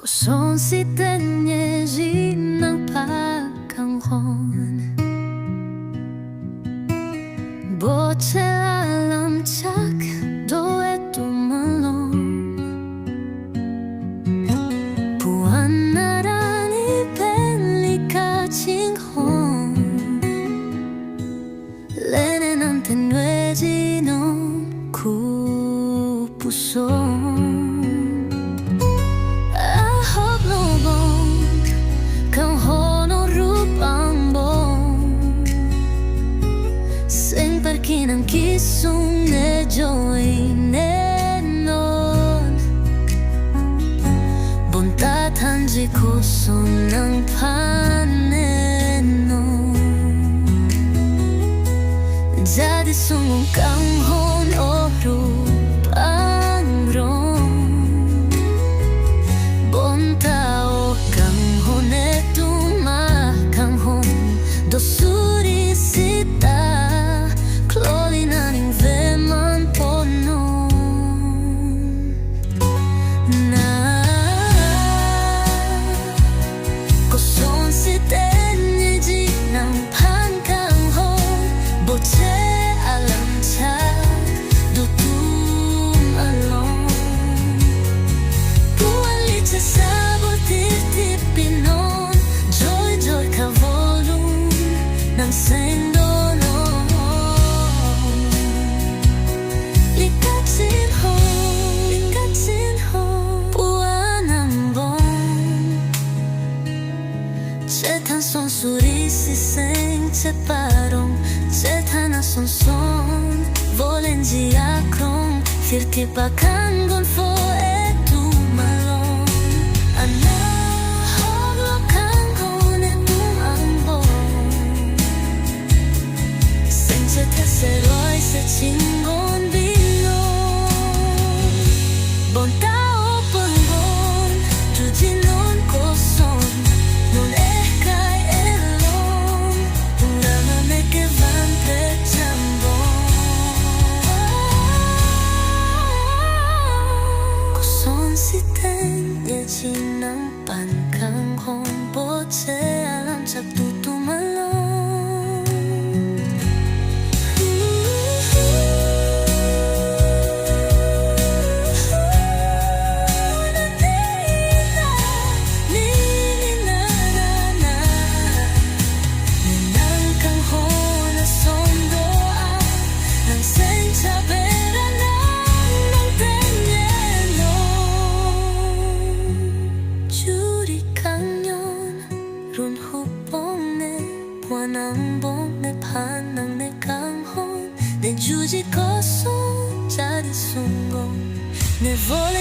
Kung si Tenyeji ng pagkanghon Boche alam tsak doe tumalong Puan narani pelika chinghon Lenen ang tenweji nung kupusong Kinang kisong ne joy ne non Buntat hanji kusong ng panenon Jadi sungong kanghon o rupang rong Bunta o kanghon e tuma kanghon Dosuri sita Son suri si seng separong Setana son son Volen ji akrong Firke pakan gon fo etu malong Ana hoglo kangon etu ambong Seng se teseroi se chingon bilong Bonta o pengon Tujinon koson Non si Tenyeji ng pagkanghon Boche alam tsak tutumalong Ninang kanghon na sondoa Nang sensabe Run hupong ne Puanang bong ne panang ne kanghon Ne juji kosong jadi sunggong Ne vol